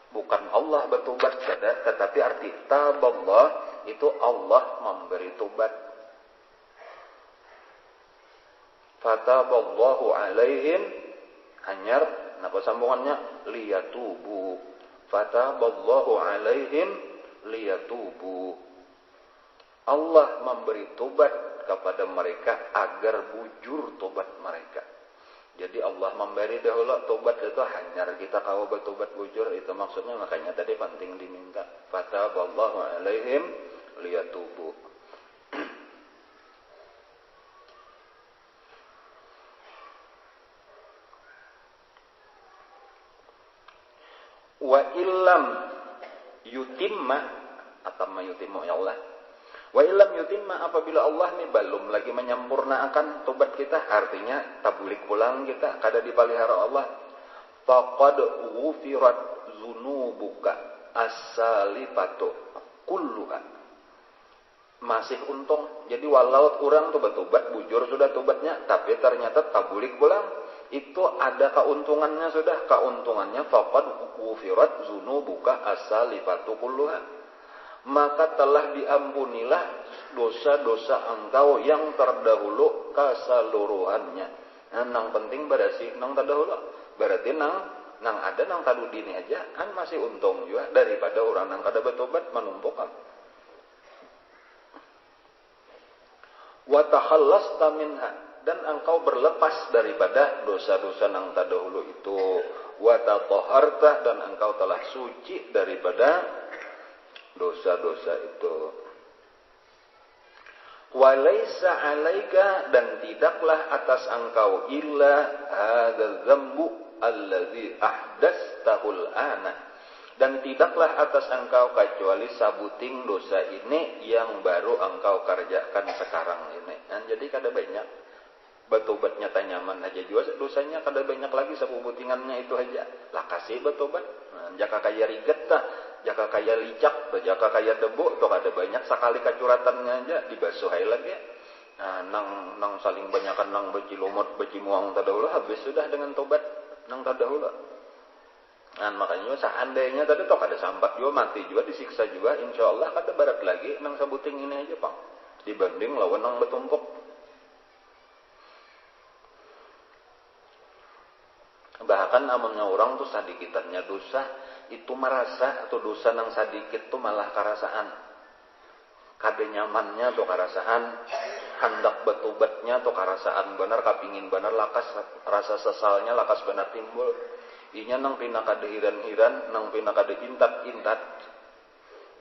Bukan Allah bertobat, tetapi arti taballah itu Allah memberi tobat. Fataballahu alaihim, hanyar napa sambungannya, liyatubu. Fataballahu alaihim liyatubu. Allah memberi tobat kepada mereka agar bujur tobat mereka. Jadi Allah memberi dahulu tobat itu hanyar kita kalau bertobat bujur, itu maksudnya. Makanya tadi penting diminta fataballahu alaihim liyatubu. Wa illam yutimma atau yutimma ya Allah. Wa illam yutimma, apabila Allah ini belum lagi menyempurnakan tobat kita, artinya tabulik pulang kita kada dipelihara Allah, faqad ghufirat dzunubuka as-salifatu kulluha. Masih untung. Jadi walau orang tuh bertobat bujur sudah tobatnya, tapi ternyata tabulik pulang, itu ada keuntungannya sudah. Keuntungannya faqad ghufirat dzunubuka as-salifatu kulluha. Maka telah diampunilah dosa-dosa engkau yang terdahulu keseluruhannya. Nah, nang penting berarti nang terdahulu. Berarti nang ada nang tadu dini aja kan masih untung juga daripada orang nang kada bertobat menumpukan. Wa takhallasta minha, dan engkau berlepas daripada dosa-dosa nang terdahulu itu. Wa tatahharta, dan engkau telah suci daripada dosa-dosa itu. Walaysa alaika, dan tidaklah atas engkau illa hadzal dzambu allazi ahdastahul ana, dan tidaklah atas engkau kecuali sabuting dosa ini yang baru engkau kerjakan sekarang ini. Dan jadi kada banyak bertobatnya tanyaman aja juga dosanya kada banyak lagi sabubutingannya itu aja. Lah kasih bertobat. Nah, jaka kaya riget tah, jaka kaya licak, jaka kaya debu, tuh ada banyak sekali kacuratannya aja dibasuh hai lagi. Nah, nang saling banyakan nang beci lumut, beci muang tadahulu, habis sudah dengan tobat nang tadahulu. Nah, makanya seandainya tadi toh kada sampat juga, mati juga, disiksa juga, insyaallah kada barat lagi nang sabuting ini aja Pak. Dibanding lawan nang betumpuk. Bahkan amalnya orang tuh sadikitannya dosa itu merasa atau dosa nang sadikit tuh malah karasaan. Kade nyamannya tuh karasaan, hendak bertobatnya tuh karasaan benar, kapingin benar, lakas rasa sesalnya lakas benar timbul. Inya nang pina kade hiran-hiran, nang pina kade intat-intat.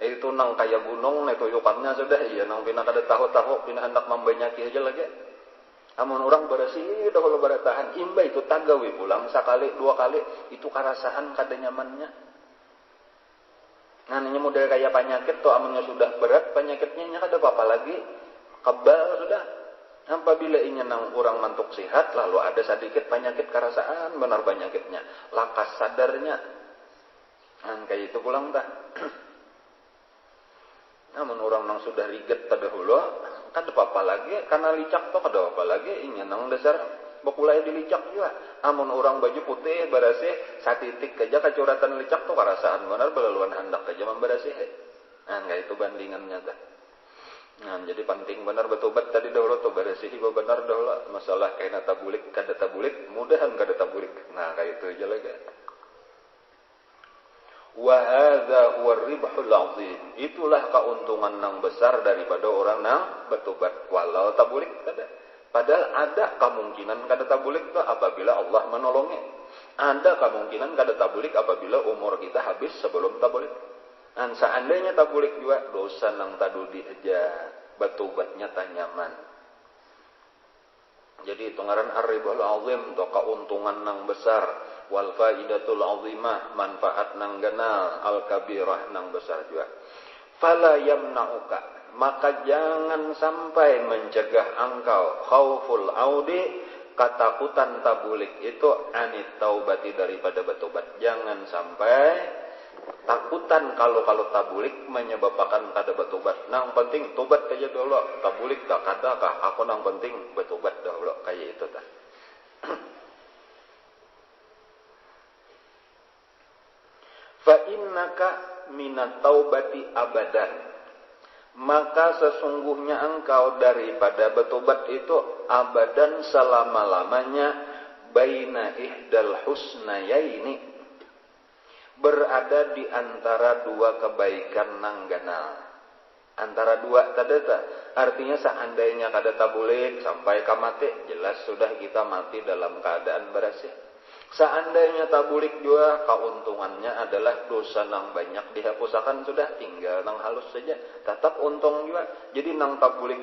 Itu nang kaya gunung netuyukannya sudah, iya nang pina kade tahu-tahu pina hendak membanyaki aja lagi. Amun orang bersih dahulu bertahan imba itu tagawi pulang sekali dua kali itu karasaan kada nyamannya. Nah ini model kayak penyakit tuh, amunnya sudah berat penyakitnya kada apa-apa lagi kebal sudah. Apabila ingin nang orang mantuk sehat lalu ada sedikit penyakit karasaan benar penyakitnya lakas sadarnya. Nah kayak itu pulang tak. Namun orang nang sudah riget terdahulu kada apa-apa lagi, karena licak toh kada apa lagi, ingin nang dasar bakulai dilicak juga. Amun orang baju putih berasih satitik aja kacuratan licak toh karasaan benar belaluan hendak aja memberasih. Nah enggak itu bandingannya dah. Nah jadi penting benar bertobat tadi dahulu tuh berasih ibu benar dahulu. Masalah kaina tabulik kada tabulik mudahan kada tabulik. Nah kayak itu aja lagi. Wa hadza huwa ribhul azim. Itulah keuntungan nang besar daripada orang nang bertobat walau tabulik kada. Padahal ada kemungkinan kada tabulik itu apabila Allah menolongi. Ada kemungkinan kada tabulik apabila umur kita habis sebelum tabulik. Dan seandainya tabulik juga dosa nang tadudi aja bertobatnya tanyaman. Jadi itu ngaran ar-ribhul azim, to keuntungan nang besar. Wal faidatul azimah, manfaat nang ganal, al kabirah nang besar juga. Fala yamna'uka, maka jangan sampai mencegah engkau khauful audi, ketakutan tabulik itu anit taubati daripada bertobat. Jangan sampai takutan kalau tabulik menyebabkan kada bertobat. Nang penting tobat aja dulu, tabulik tak kada kah aku nang penting bertobat dahulu kayak itu tah. fa innaka minat taubati abadan, maka sesungguhnya engkau daripada bertobat itu abadan selama-lamanya, baina ihdal husnayaini, berada di antara dua kebaikan nang ganal. Antara dua tadata, artinya seandainya kada tabulik sampai kamate, jelas sudah kita mati dalam keadaan bersih. Seandainya tabulik juga, keuntungannya adalah dosa nang banyak dihapusakan, sudah tinggal nang halus saja, tetap untung juga. Jadi nang tabulik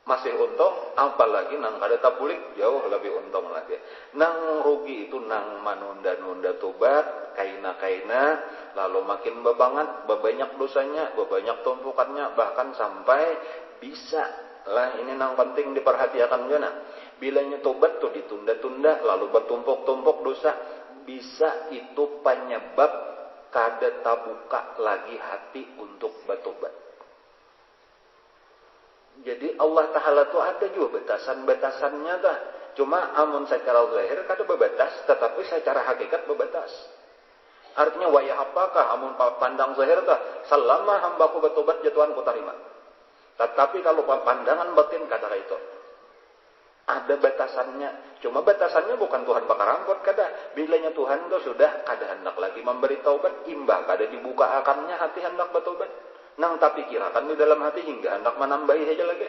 masih untung, apalagi nang kada tabulik jauh lebih untung lagi. Nang rugi itu nang menunda-nunda tobat, kaina-kaina, lalu makin bebanyak dosanya, bebanyak tumpukannya, bahkan sampai bisa lah, ini nang penting diperhatikan juga. Bilanya tobat tuh ditunda-tunda, lalu bertumpuk-tumpuk dosa, bisa itu penyebab kada tabuka lagi hati untuk bertobat. Jadi Allah Ta'ala tuh ada juga batasan-batasannya dah. Cuma amun secara zahir kada berbatas, tetapi secara hakikat berbatas. Artinya wayah apakah amun pandang zahir dah, selama hambaku bertobat jatuhan ku tarima. Tetapi kalau pandangan batin kada itu. Ada batasannya. Cuma batasannya bukan Tuhan bakar angkot kada. Bilanya Tuhan itu sudah kada hendak lagi memberi taubat, imbah kada dibuka akannya hati hendak bertobat. Nang tapi kirakan di dalam hati hingga hendak menambahi saja lagi.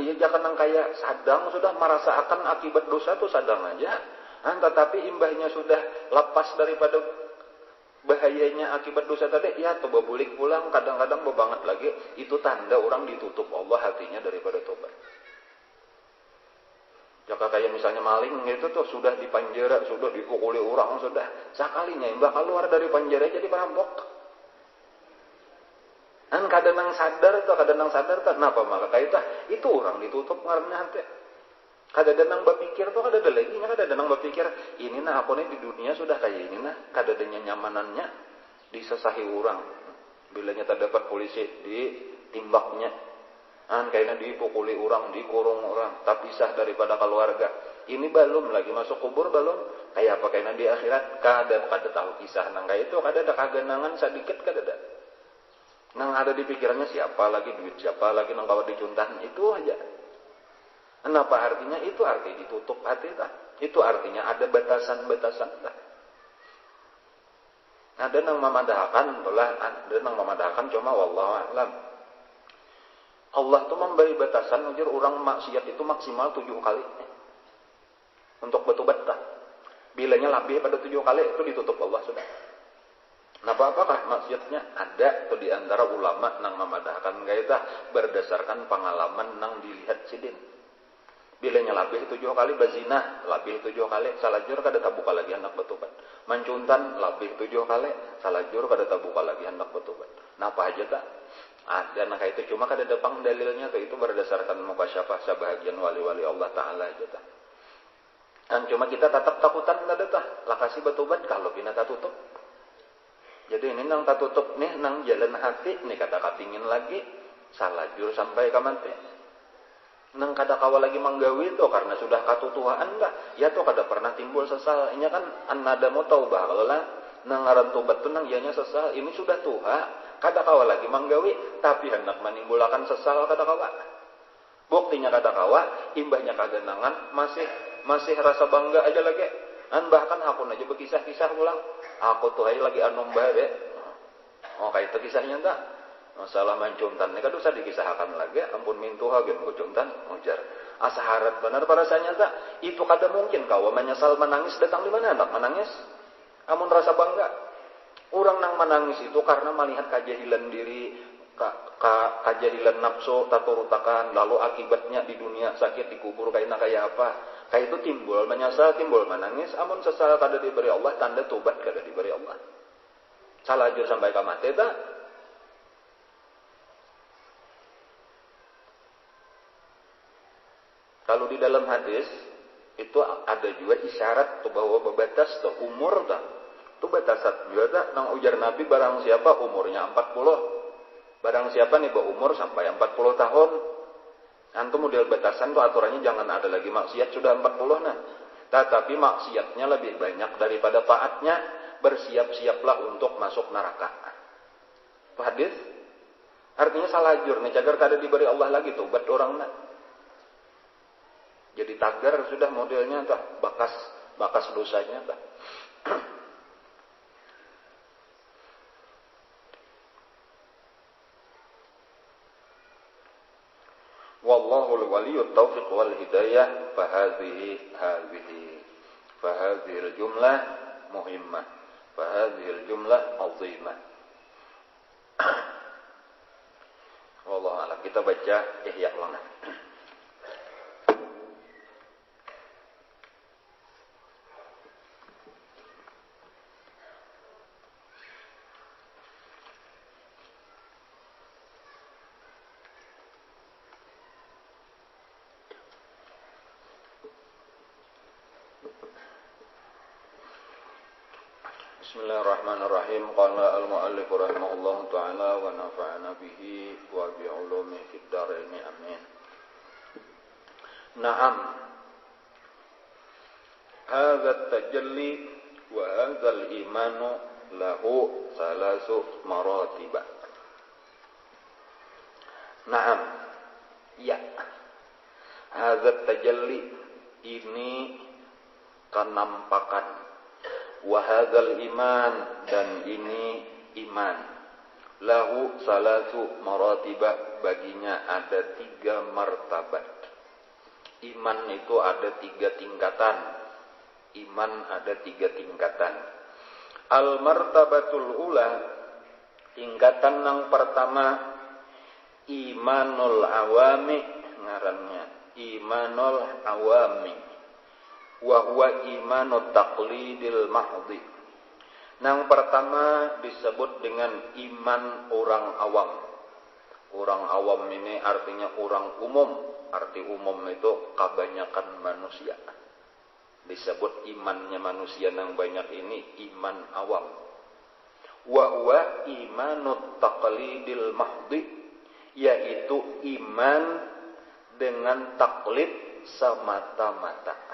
Iya jangan nang kaya sadang sudah merasakan akibat dosa itu sadang aja. Tetapi imbahnya sudah lepas daripada bahayanya akibat dosa tadi, ya coba bulik pulang, kadang-kadang bebanget lagi. Itu tanda orang ditutup Allah hatinya daripada tobat. Jika kayak misalnya maling itu tuh sudah dipenjara, sudah dipukuli orang, sudah sekalinya imbah keluar dari penjara jadi perampok. Kadang sadar tuh, kenapa maka kayak itu orang ditutup ngarannya hati. Kadang berpikir tuh kada ada lagi, kadang berpikir ini aku nih di dunia sudah kayak ini kada ada nyamanannya disesahi orang. Bilanya terdapat polisi ditimbaknya. Kayaknya dipukuli orang, dikurung orang, tak pisah daripada keluarga. Ini belum lagi masuk kubur belum. Kayak apa kayaknya di akhirat kada tahu kisah nang kayak itu, kada ada kagenangan sedikit kada ada. Nang ada di pikirannya siapa lagi duit, siapa lagi nang kawat dicuntan, itu aja. Kenapa artinya itu arti ditutup hati dah. Itu artinya ada batasan-batasan dah. Ada nang memandahkan, ada nang memandahkan cuma wallahu a'lam. Allah tuh memberi batasan ujur orang maksiat itu maksimal 7 kali untuk bertobat dah. Bilanya lebih pada 7 kali itu ditutup Allah sudah. Apakah maksiatnya? Ada tuh di antara ulama nang memadahkan gaitah berdasarkan pengalaman nang dilihat sidin. Bilanya lebih 7 kali bazina, lebih 7 kali salajur kada tabuka lagi hendak bertobat. Mencuntan lebih 7 kali salajur kada tabuka lagi hendak bertobat. Napa aja tak? Ada nak itu cuma kada depang dalilnya tuh, itu berdasarkan mukasyafah sebahagian wali-wali Allah Ta'ala aja tak. Dan cuma kita tetap takutan kada tah, lakasi bertobat kalau bina tak tutup. Jadi ini nang tak tutup nih nang jalan hati nih kata kapingin lagi salajur sampai kamante. Nang kada kawa lagi manggawi tuh karena sudah katutuhaan dah. Ya tuh kada pernah timbul sesal. Ini kan anada mau taubah kalau lah nang ngaran tobat tuh nang ianya sesal. Ini sudah tuha. Kada kawa lagi manggawi, tapi hendak menimbulkan sesal kada kawa. Buktinya kada kawa, imbahnya kagenangan, masih rasa bangga aja lagi. Bahkan aku aja berkisah-kisah pulang. Aku tuh aja lagi anomba deh. Oh kayak itu kisahnya tak? Masalah mencuntan ini kada usah dikisahkan lagi. Ampun mintuha gen mencuntan, ujar. Asaharat benar parasanya tak? Itu kada mungkin kawa menyesal menangis datang di mana hendak menangis? Amun rasa bangga. Orang nang menangis itu karena melihat kejahilan diri, kejahilan nafsu, taturutakan, lalu akibatnya di dunia sakit dikubur kayak apa. Kayak itu timbul menyesal, timbul menangis. Amun sesal kada diberi Allah, tanda tobat kada diberi Allah. Salajur sampai ke mati tak? Kalau di dalam hadis itu ada juga isyarat tuh bahwa berbatas tuh umur tak. Itu batasan juga tak, nang ujar Nabi barang siapa umurnya 40. Barang siapa nih berumur sampai 40 tahun. Antum model batasan tuh aturannya jangan ada lagi maksiat sudah 40 nah. Tetapi maksiatnya lebih banyak daripada taatnya, bersiap-siaplah untuk masuk neraka. Itu hadis. Artinya salajur nih, cagar kada diberi Allah lagi tobat orang nak. Jadi tagar sudah modelnya tah, bakas dosanya tah. Wallahul waliyut taufiq wal hidayah fahadhil jumlah muhimmah fahadhil jumlah azimah. Wallahu a'lam. Kita baca Ihya Ulama. Bismillahirrahmanirrahim. Qala al-mu'allif rahimahullahu ta'ala wa nafa'ana bihi wa bi'ulumi fid dharain amin. Na'am. Hadza at-tajalli wa hadza al-imanu lahu salasu maratib. Na'am. Ya. Hadza at-tajalli ini kenampakan. Wahadzal iman, dan ini iman. Lahu salatu maratibah, baginya ada 3 martabat. Iman itu ada 3 tingkatan. Iman ada 3 tingkatan. Al martabatul ula, tingkatan yang pertama, imanul awami, ngarannya imanul awami. Wa huwa imanu taqlidil mahdhi. Yang pertama disebut dengan iman orang awam. Orang awam ini artinya orang umum. Arti umum itu kebanyakan manusia. Disebut imannya manusia yang banyak ini iman awam. Wa huwa imanu taqlidil mahdhi, yaitu iman dengan taklid semata-mata.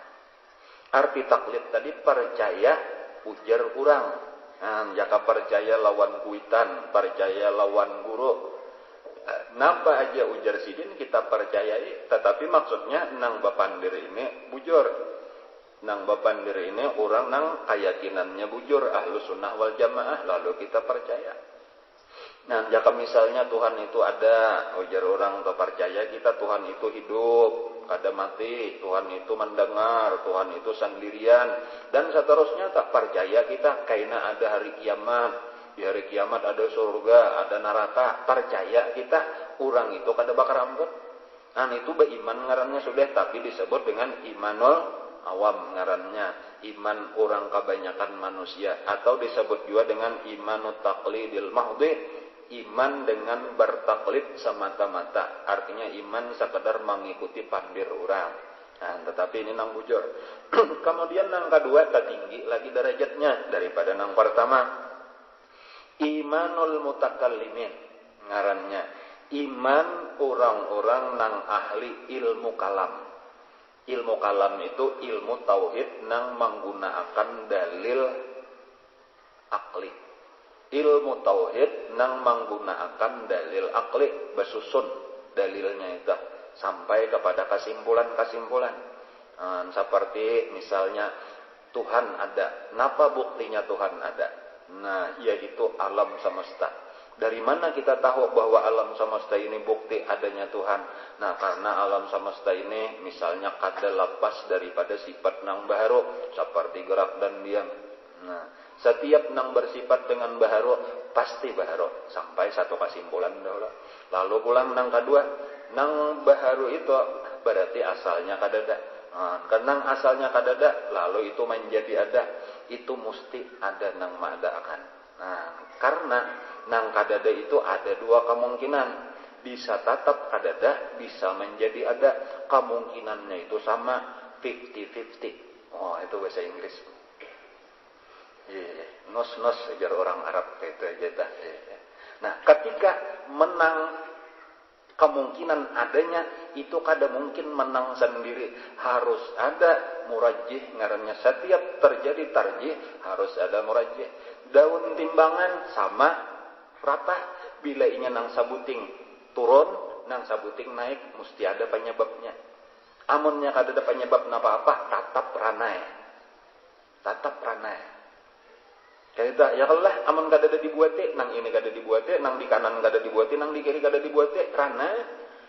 Arti taklid tadi percaya ujar orang. Jika percaya lawan kuitan, percaya lawan guru. Napa aja ujar sidin kita percayai. Tetapi maksudnya nang bapandir ini bujur. Nang bapandir ini orang nang keyakinannya bujur. Ahlus sunnah wal jamaah. Lalu kita percaya. Nah, jika misalnya Tuhan itu ada, ujar orang atau percaya kita Tuhan itu hidup, kada mati, Tuhan itu mendengar, Tuhan itu sendirian, dan seterusnya tak percaya kita kaina ada hari kiamat, di hari kiamat ada surga, ada neraka, percaya kita orang itu kada bakar rambut. Nah, itu beriman ngarannya sudah, tapi disebut dengan imanul awam ngarannya, iman orang kebanyakan manusia, atau disebut juga dengan imanut taqlidil mahdhi, iman dengan bertaklid semata-mata. Artinya iman sekadar mengikuti pandir orang. Nah, tetapi ini nang bujur. Kemudian nang kedua tertinggi lagi derajatnya daripada nang pertama. Imanul mutakallimin ngarannya. Iman orang-orang nang ahli ilmu kalam. Ilmu kalam itu ilmu tauhid nang menggunakan dalil akli. Ilmu tauhid nang menggunakan dalil akli, bersusun dalilnya itu sampai kepada kesimpulan-kesimpulan. Seperti misalnya Tuhan ada. Napa buktinya Tuhan ada? Nah, yaitu alam semesta. Dari mana kita tahu bahwa alam semesta ini bukti adanya Tuhan? Nah, karena alam semesta ini misalnya kada lepas daripada sifat nang baharu, seperti gerak dan diam. Nah, setiap nang bersifat dengan baharu pasti baharu sampai satu kesimpulan dahulu. Lalu pulang nang kedua, nang baharu itu berarti asalnya kadada. Karena asalnya kadada, lalu itu menjadi ada, itu mesti ada nang ma'ada'akan. Nah, karena nang kadada itu ada 2 kemungkinan. Bisa tetap kadada, bisa menjadi ada. Kemungkinannya itu sama 50-50. Oh, itu bahasa Inggris. Nos ajar orang Arab itu aja dah. Nah, ketika menang kemungkinan adanya itu kada mungkin menang sendiri, harus ada murajjih ngarannya. Setiap terjadi tarjih harus ada murajjih. Daun timbangan sama rata, bila inya nang sabuting turun nang sabuting naik mesti ada penyebabnya. Amunnya kada ada penyebab apa-apa tatap ranai. Kaita ya kalau lah amun kada ada dibuate nang ini kada dibuate, nang di kanan kada dibuate, nang di kiri kada dibuate, karena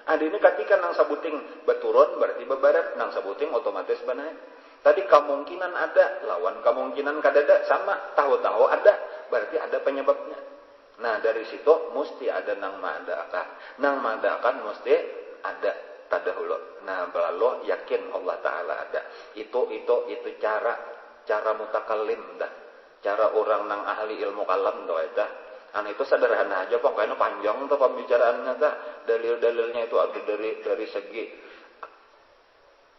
ada ini ketika nang sabuting beturun berarti bebarat, nang sabuting otomatis benaik. Tadi kemungkinan ada lawan kemungkinan kada ada sama, tahu-tahu ada berarti ada penyebabnya. Nah dari situ mesti ada nang ma'ada'akan. Nang ma'ada'akan mesti ada tadahulu. Nah lalu yakin Allah Ta'ala ada. Itu cara mutakallim dah. Cara orang nang ahli ilmu kalam doa dah. Itu sederhana aja pokoknya panjang tuh pembicaraannya dah. Dalil-dalilnya itu ada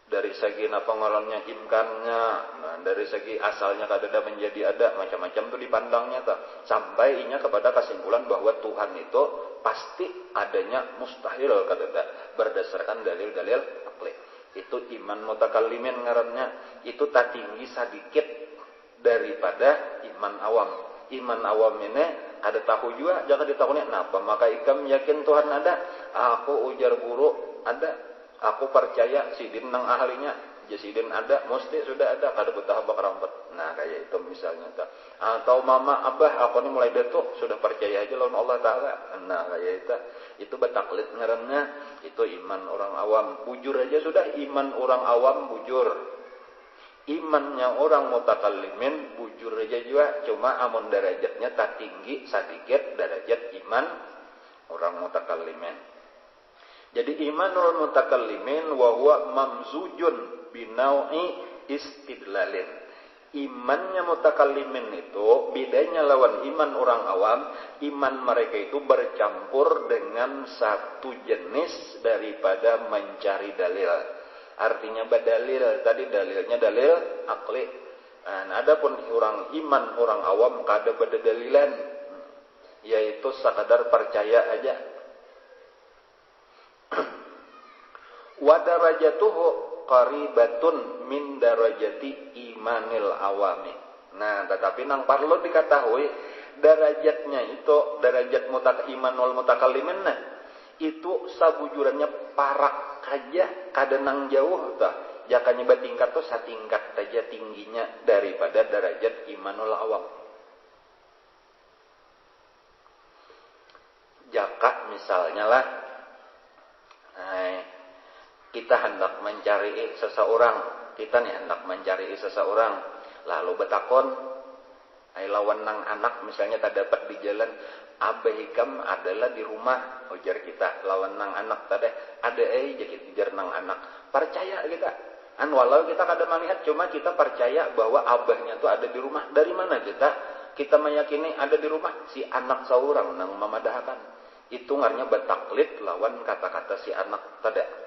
dari segi napa ngolonnya imkannya, nah, dari segi asalnya kadada menjadi ada, macam-macam tuh dipandangnya tuh. Sampai inya kepada kesimpulan bahwa Tuhan itu pasti adanya mustahil kadada berdasarkan dalil-dalil akli. Itu iman mutakallimin ngarannya. Itu tak tinggi sedikit daripada iman awam. Iman awam ini ada tahu juga, jangan ditahunya. Napa maka ikam yakin Tuhan ada? Aku ujar guru ada. Aku percaya sidin nang ahlinya. Sidin ada, mesti sudah ada. Kada betah bakarampet. Nah kayak itu misalnya. Atau mama, abah, aku ini mulai datuk sudah percaya aja lawan Allah Ta'ala. Nah kayak itu. Itu betaklid ngarannya. Itu iman orang awam. Bujur aja sudah. Iman orang awam bujur. Imannya orang mutakallimin bujur aja juga. Cuma amun derajatnya tak tinggi sedikit derajat iman orang mutakallimin. Jadi iman orang mutakallimin wa huwa mamzujun binau'i istidlalin. Imannya mutakallimin itu bedanya lawan iman orang awam. Iman mereka itu bercampur dengan satu jenis daripada mencari dalil. Artinya badalil, tadi dalilnya dalil akli. Nah, adapun orang iman orang awam kada badadalilan, yaitu sekadar percaya aja. Wa darajatuhu qaribatun min darajati imanil awami. Nah, tetapi nang perlu diketahui derajatnya itu derajat imanul mutakallimin itu sabujurannya parak aja kada nang jauh tah. Jakanya bertingkat tuh satingkat saja tingginya daripada derajat imanul awam. Jaka misalnya lah kita hendak mencari seseorang, lalu betakon, lawan nang anak misalnya tak dapat di jalan, abah hikam adalah di rumah, ujar kita, lawan nang anak tadi ada jadi ujar nang anak, percaya kita, walau kita kada melihat, cuma kita percaya bahwa abahnya tuh ada di rumah. Dari mana kita meyakini ada di rumah? Si anak seorang nang memadahkan, itu ngarnya betaklid lawan kata-kata si anak tadi.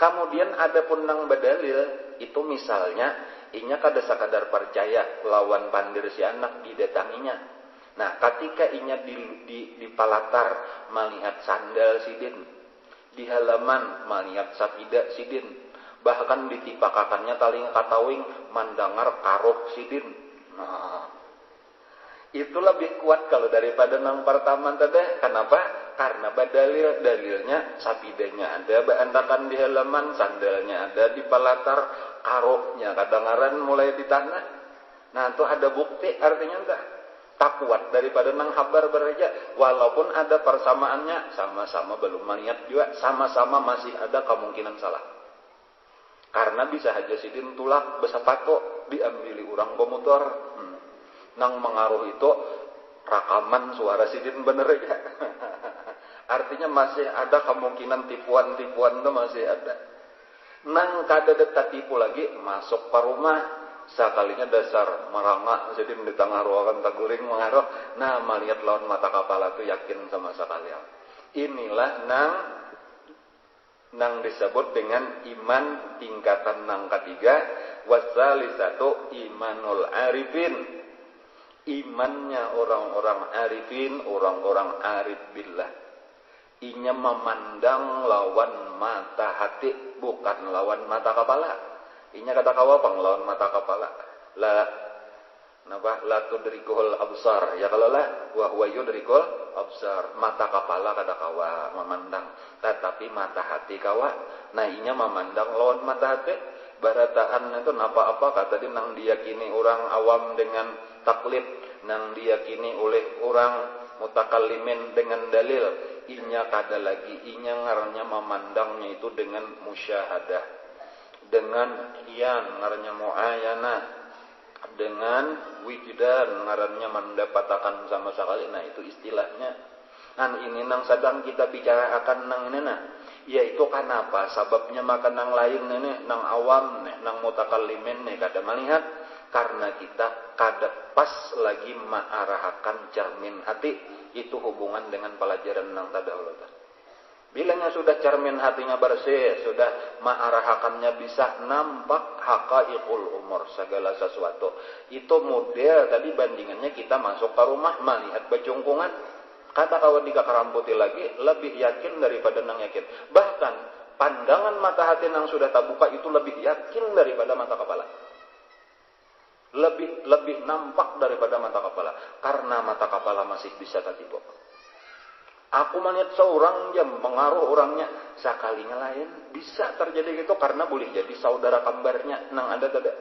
Kemudian ada pun nang badalil itu misalnya inya kada sakadar percaya lawan pandir si anak didatanginya. Nah, ketika inya di palatar melihat sandal sidin, di halaman melihat sapida sidin, bahkan ditipakakannya taling katawing mandangar karuh sidin. Nah, itu lebih kuat kalau daripada nang pertama tadi. Kenapa? Karena dalilnya sapidanya ada, beantakan di halaman, sandalnya ada di palatar, karuhnya kadangaran mulai di tanah. Nah, itu ada bukti, artinya tak kuat daripada nang habar beraja. Walaupun ada persamaannya, sama-sama belum melihat juga, sama-sama masih ada kemungkinan salah. Karena bisa aja sidin tulak besapato diambili orang komutor. Nang mengaruh itu rakaman suara sidin bener aja. Artinya masih ada kemungkinan tipuan-tipuan itu masih ada. Nang kada detak tipu lagi masuk ke rumah, sekalinya dasar merangak jadi di tengah ruangan taguring mengaruh. Nah, melihat lawan mata kepala itu yakin sama sekalian. Inilah nang disebut dengan iman tingkatan nang ketiga, wasalisatu imanul arifin. Imannya orang-orang arifin, orang-orang arif billah. Inya memandang lawan mata hati, bukan lawan mata kepala. Inya kata kawapang lawan mata kepala. La tudrikul absar. Ya kalau lah wa huwa yudrikul absar. Mata kepala kada kawa memandang, tetapi mata hati kawa. Nah, inya memandang lawan mata hati. Barataan itu apa-apa kata dia nang diyakini orang awam dengan taklid, nang diyakini oleh orang mutakallimin dengan dalil. Inya kada lagi, inya ngarannya memandangnya itu dengan musyahadah, dengan iyan ngarannya muayana, dengan wijdan ngarannya mendapatkan sama sekali. Nah, itu istilahnya. Nah, ini nang sedang kita bicara akan nang ini nah, yaitu kenapa sababnya makan nang lain ini, nang awam nih, nang mutakallimin nih kada melihat, karena kita kada pas lagi ma'arahakan cermin hati. Itu hubungan dengan pelajaran nang tadahulu. Bilangnya sudah cermin hatinya bersih, sudah ma'arahakannya bisa nampak haqaiqul umur, segala sesuatu. Itu model tadi bandingannya kita masuk ke rumah melihat bejongkongan. Kata kawan di karamputi lagi lebih yakin daripada nang yakin. Bahkan pandangan mata hati nang sudah terbuka itu lebih yakin daripada mata kepala. Lebih nampak daripada mata kepala, karena mata kepala masih bisa tertipu. Aku melihat seorang jam pengaruh orangnya, sekalinya lain bisa terjadi gitu, karena boleh jadi saudara kembarnya nang ada tidak.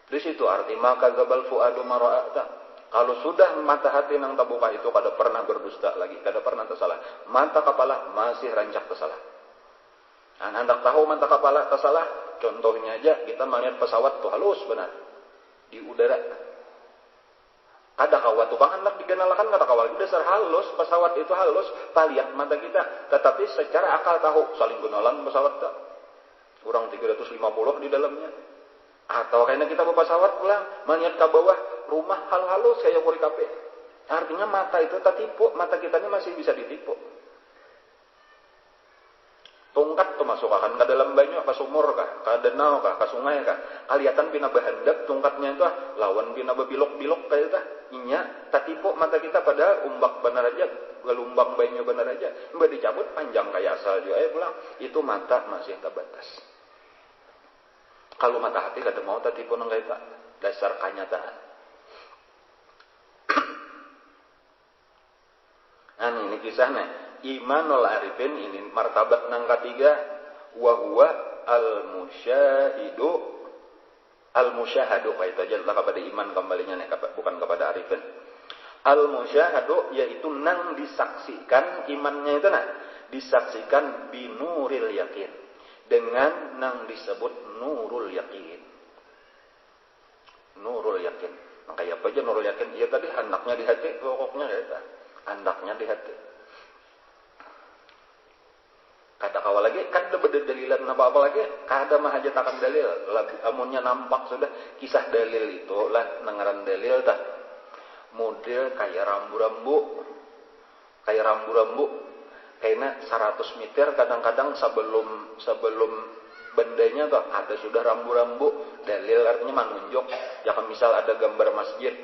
Di situ arti maka zabal fuadu mara'ata. Kalau sudah mata hati nang terbuka itu kada pernah berdusta lagi, kada pernah tersalah. Mata kepala masih rancak tersalah. Anda tahu mata kepala tersalah? Contohnya aja kita melihat pesawat tuh halus benar di udara. Kada kawa tukang hendak dikenalkan kata kawal dasar halus, pesawat itu halus palihat mata kita, tetapi secara akal tahu saling kenalan pesawat tak. Orang 350 di dalamnya. Atau kayaknya kita bawa pesawat pulang melihat ke bawah rumah hal halus kayak kuri kape. Artinya mata itu tertipu, mata kita ini masih bisa ditipu. Tungkat tuh masuk akan ke dalam banyu, ke sumur kah, ke danau kah, ke sungai kah. Kelihatan pina bahandap tungkatnya itu lawan pina bebilok-bilok kayak itu. Inya tertipu mata kita pada umbak benar aja, gelumbang banyu benar aja. Mbak dicabut panjang kayak asal juga pulang. Itu mata masih terbatas. Kalau mata hati kada mau tertipu nang kaita, dasar kenyataan. Nah, ini kisahnya. Imanul arifin ini martabat nang ketiga, wa huwa al-musyahadu kaita aja kepada iman kembalinya nih, bukan kepada arifin. Al-musyahadu yaitu nang disaksikan, imannya itu nah disaksikan binuril yakin, dengan nang disebut nurul yakin. Nurul yakin. Maka apa aja nurul yakin? Ya tadi andaknya di hati, pokoknya ya andaknya di hati. Kata kawal lagi, kada berdalilan apa-apa lagi, kada mahajat akan dalil. Amunnya nampak sudah kisah dalil itu lah nengaran dalil tak. Model kayak rambu-rambu. Kayaknya 100 meter kadang-kadang sebelum bendanya tuh ada sudah rambu-rambu. Dalil artinya menunjuk. Jangan misal ada gambar masjid.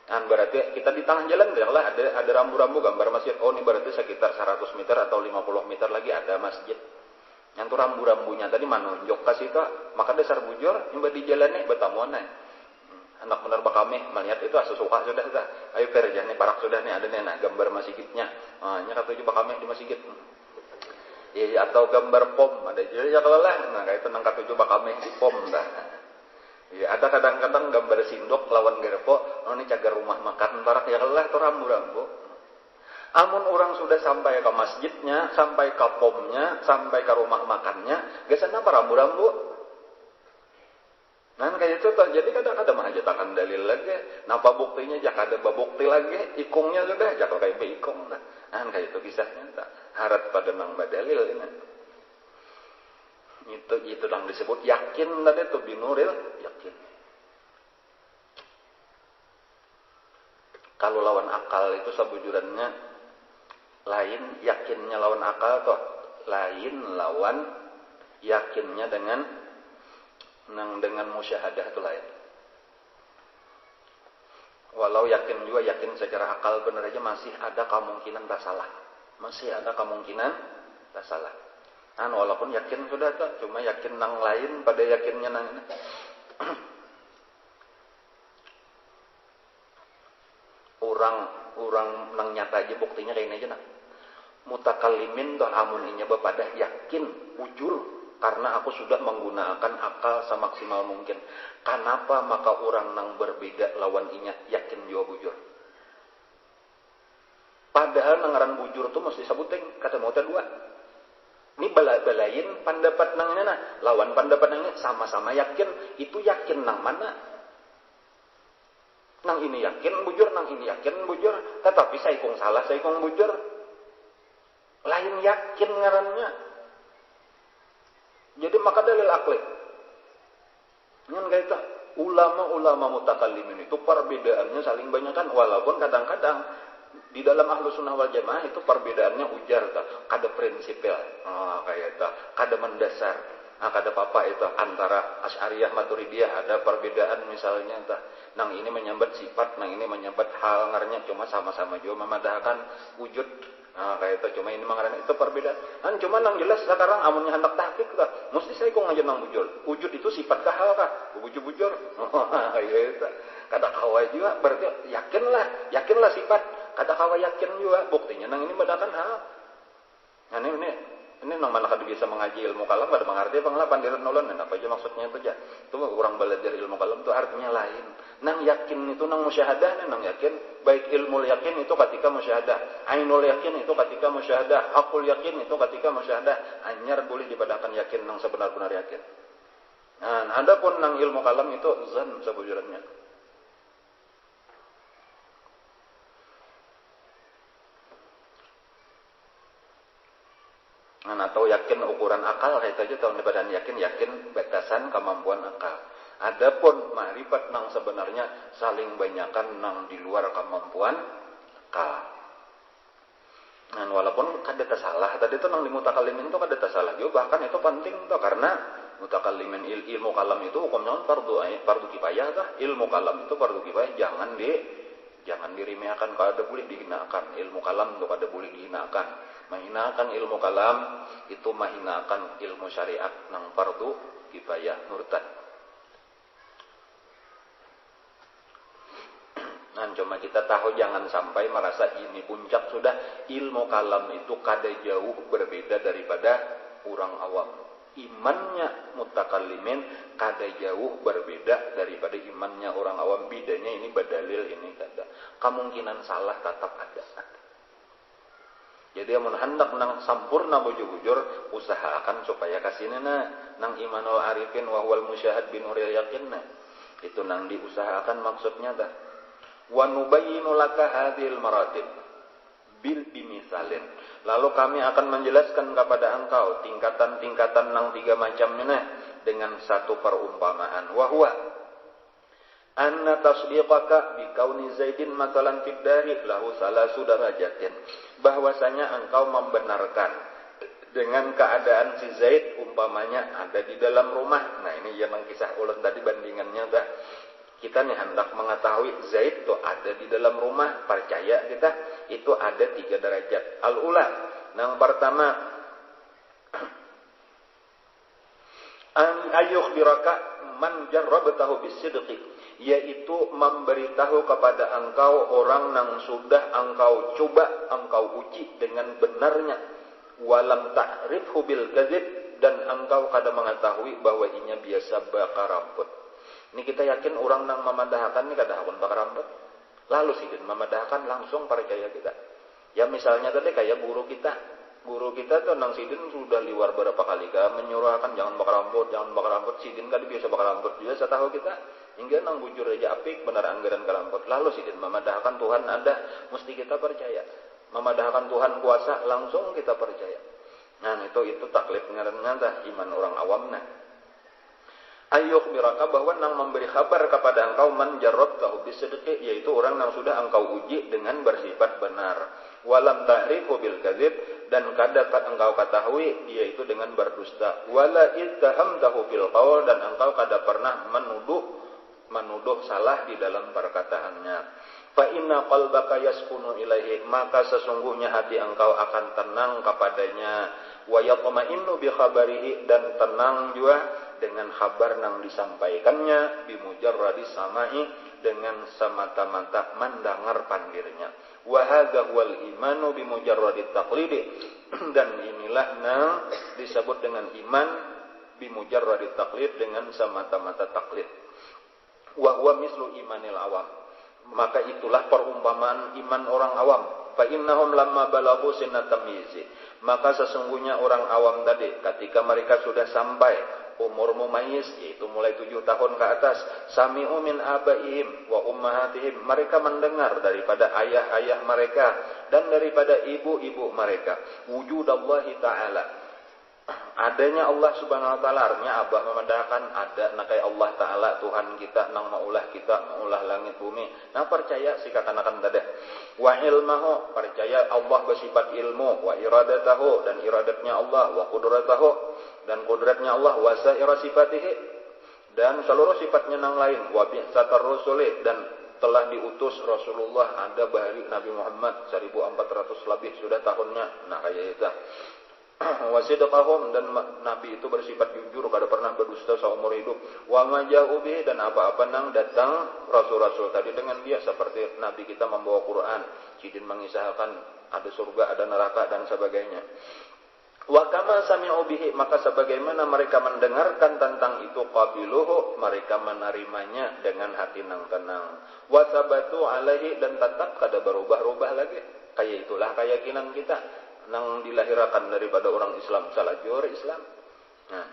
Nah, berarti kita di tengah jalan lah ada rambu-rambu gambar masjid. Oh, ini berarti sekitar 100 meter atau 50 meter lagi ada masjid. Yang tuh rambu-rambunya tadi menunjuk ke situ, maka dasar bujur nyembah di jalannya betamuan. Anak benar bakame melihat itu suka sudah dah. Ayo kerja nih parak sudah nih ada nih nah gambar masjidnya. Nya kata bakame di masjid. Iya, atau gambar pom ada jadi ya kalau lah. Nah, kayak tenang kata bakame di pom dah. Ya, ada kadang-kadang gambar sindok lawan gerpo, ini cagar rumah makan barak ya Allah itu rambu-rambu. Amun orang sudah sampai ke masjidnya, sampai ke pomnya, sampai ke rumah makannya, gesan apa rambu-rambu? Nah, kayak itu terjadi kadang-kadang mahajatakan dalil lagi. Napa buktinya jak ada bukti lagi, ikungnya sudah jak kayak ikung. Nah, kayak itu kisahnya tak harap pada nang badalil ini. Itu yang disebut yakin tadi itu binuril yakin. Kalau lawan akal itu sebujurannya lain, yakinnya lawan akal atau lain lawan yakinnya dengan musyahadah itu lain. Walau yakin juga, yakin secara akal benar aja masih ada kemungkinan tak salah. Masih ada kemungkinan tak salah. Walaupun yakin sudah tuh, cuma yakin nang lain pada yakinnya nang ini. Orang nang nyata aja buktinya kayak ini aja nak. Mutakallimin toh amun inya bepada yakin bujur karena aku sudah menggunakan akal semaksimal mungkin. Kenapa maka orang nang berbeda lawan inya yakin juga bujur? Padahal nangaran bujur tuh mesti sabuting kata mau dua. Ini balain pendapat nang ini lawan pendapat nang ini sama-sama yakin. Itu yakin nang mana? Nang ini yakin bujur, nang ini yakin bujur. Tetapi saya kong salah, saya kong bujur. Lain yakin ngarannya. Jadi maka dalil akli. Yang kaita ulama-ulama mutakallimin itu perbedaannya saling banyakan, walaupun kadang-kadang di dalam ahlu sunnah wal jamaah itu perbedaannya ujar kada prinsipil, kayak itu kada mendasar, kada apa itu antara Asy'ariyah Maturidiyah ada perbedaan misalnya nang ini menyambat sifat, nang ini menyambat hal ngarnya cuma sama-sama juga memadahkan wujud. Kayak itu cuma ini mengarang itu perbedaan. Cuma nang jelas sekarang amunnya hendak tahqiq mesti saya kok ngajar nang bujur. Wujud itu sifat kah hal kah? Bujur-bujur. Kayak itu. Kada kawa juga berarti yakinlah sifat. Kada kawa yakin juga buktinya nang ini medakan hal. Ini nang mana kada bisa mengaji ilmu kalam kada mengerti apa ngelapan diran nolon apa aja maksudnya itu aja. Itu orang belajar ilmu kalam itu artinya lain. Nang yakin itu nang musyahadah, nang yakin baik ilmu yakin itu ketika musyahadah, ainul yakin itu ketika musyahadah, akul yakin itu ketika musyahadah. Anyar boleh dipadakan yakin nang sebenar-benar yakin. Nah, adapun nang ilmu kalam itu zan sebujurnya. Atau yakin ukuran akal kayak aja tahun badan yakin batasan kemampuan akal. Adapun ma'rifat nang sebenarnya saling banyakan nang di luar kemampuan akal. Walaupun kada salah tadi itu nang di mutakallimin itu kada salah juga, bahkan itu penting tuh karena mutakallimin ilmu kalam itu hukumnya fardu kifayah tah. Ilmu kalam itu fardu kifayah, jangan diremehkan, kada boleh dihinakan. Ilmu kalam itu kada boleh dihinakan. Menghinakan ilmu kalam itu menghinakan ilmu syariat nang fardu kifayah murtad. Cuma kita tahu jangan sampai merasa ini puncak sudah. Ilmu kalam itu kada jauh berbeda daripada orang awam. Imannya mutakallimin kada jauh berbeda daripada imannya orang awam. Bedanya ini badalil ini kada. Kemungkinan salah tetap ada. Jadi amun hendak nang sampurna bujur-bujur usahakan supaya kasinena nang imanul arifin wa huwal musyahad binuril yakinna. Itu nang diusahakan maksudnya dah. Wa nubayyinu laka hadhil maratib bil bimisalin. Lalu kami akan menjelaskan kepada engkau tingkatan-tingkatan nang tiga macam ini dengan satu perumpamaan. Wa huwa anna tasdiqaka bi kauni Zaidin matalan fid dari lahu salasu darajatin. Bahwasanya engkau membenarkan dengan keadaan si Zaid umpamanya ada di dalam rumah. Nah ini yang kisah ulun tadi bandingannya dah. Kita nih hendak mengetahui Zaid itu ada di dalam rumah, percaya kita itu ada 3 derajat. Al-ula, yang pertama ayyukhbiraka man jarrabtahu bisidqi, yaitu memberitahu kepada engkau orang yang sudah engkau coba, engkau uji dengan benarnya. Walam ta'rifhu bil kadzib, dan engkau kada mengetahui bahwa inya biasa bakar rambut. Ini kita yakin orang nang memadahkan ini kada hakun bakar rambut. Lalu sidin memadahkan langsung percaya kita. Ya misalnya tadi kayak guru kita tuh nang sidin sudah liwar berapa kali menyuruh akan jangan bakar rambut, sidin kada biasa bakar rambut juga setahu kita. Hingga nang bujur aja apik benar anggaran ke rambut. Lalu sidin memadahkan Tuhan ada, mesti kita percaya. Memadahkan Tuhan kuasa langsung kita percaya. Nah itu taklid ngaranna dah iman orang awamna. Ayyukhbiraka, bahwa nang memberi kabar kepada engkau man jarrabtahu bisidqi, yaitu orang yang sudah engkau uji dengan bersifat benar. Walam ta'rifu bil kadzib, dan kada engkau ketahui dia itu dengan berdusta. Wala ittahamtahu fil qaul, dan engkau kada pernah menuduh menuduh salah di dalam perkataannya. Fa inna qalbaka yaskunu ilaihi, maka sesungguhnya hati engkau akan tenang kepadanya. Wa yatma'innu bi khabarihi, dan tenang juga dengan kabar yang disampaikannya. Bi mujarradi sama'i, dengan semata-mata mendengar panggilnya. Wa hadza huwal imanu bi mujarradi taqlidi, dan inilah disebut dengan iman bi mujarradi taqlid, dengan semata-mata taklid. Wa huwa mislu imanil awam, maka itulah perumpamaan iman orang awam. Fa innahum lamma balaghu sinnat tamyiz, maka sesungguhnya orang awam tadi ketika mereka sudah sampai umur mumayyiz, yaitu mulai 7 tahun ke atas, sami'u min abaihim wa ummahatihim, mereka mendengar daripada ayah-ayah mereka dan daripada ibu-ibu mereka wujudallahi ta'ala, adanya Allah subhanahu wa ta'ala. Artinya abah memandangkan ada nakai Allah ta'ala Tuhan kita nang maulah kita maulah langit bumi, nah percaya sikatan-akan dadah. Wa ilmahu, percaya Allah bersifat ilmu. Wa iradatahu, dan iradatnya Allah. Wa qudratahu, dan kudratnya Allah. Wa sa'ira sifatihi, dan seluruh sifatnya nang lain. Wa bi'satar rusuli, dan telah diutus Rasulullah ada bahari Nabi Muhammad 1400 lebih sudah tahunnya, nah kayak itu. Wasidqahum, dan Nabi itu bersifat jujur, kada pernah berdusta seumur hidup. Wa maja'u bihi, dan apa-apa nang datang rasul-rasul tadi dengan dia, seperti Nabi kita membawa Quran, cidin mengisahkan ada surga, ada neraka dan sebagainya. Wa kama sami'u bihi, maka sebagaimana mereka mendengarkan tentang itu, qabiluhu, mereka menerimanya dengan hati nang tenang. Wa sabatu alaihi, dan tetap kada berubah-ubah lagi. Kayak itulah keyakinan kita nang dilahirkan daripada orang Islam, salajur Islam. Nah.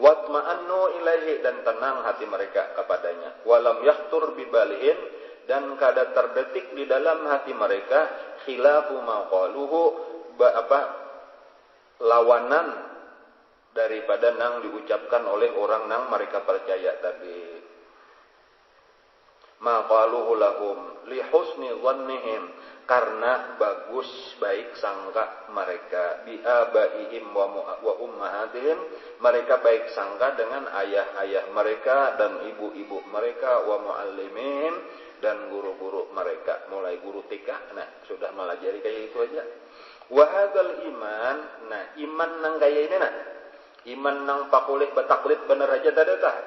Watma'annu ilaihi, dan tenang hati mereka kepadanya. Walam yahtur bibaliin, dan kada terdetik di dalam hati mereka khilafu ma qaluhu, lawanan daripada nang diucapkan oleh orang nang mereka percaya tadi. Ma qaluhu lahum li husni dhannihim, karena bagus baik sangka mereka, bi abaihim wa ummahatihim, mereka baik sangka dengan ayah-ayah mereka dan ibu-ibu mereka, wa muallimihim, dan guru-guru mereka, mulai guru TK, nah sudah melajari kayak itu aja. Wa hadzal iman, nah iman nang kayak ini, nah iman nang pakulih betaklid bener aja tadi tah,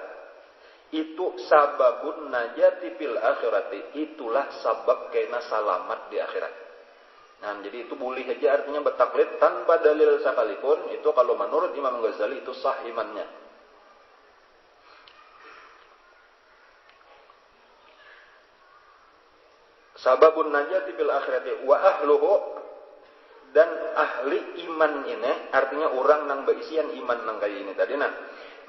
itu sababun najati fil akhirati, itulah sabab kena selamat di akhirat. Nah, jadi itu boleh aja artinya betaklid tanpa dalil sekalipun, itu kalau menurut Imam Ghazali itu sah imannya. Sababun najati fil akhirati wa ahluhu, dan ahli iman ini artinya orang nang beisian iman nang kayak ini tadi, nah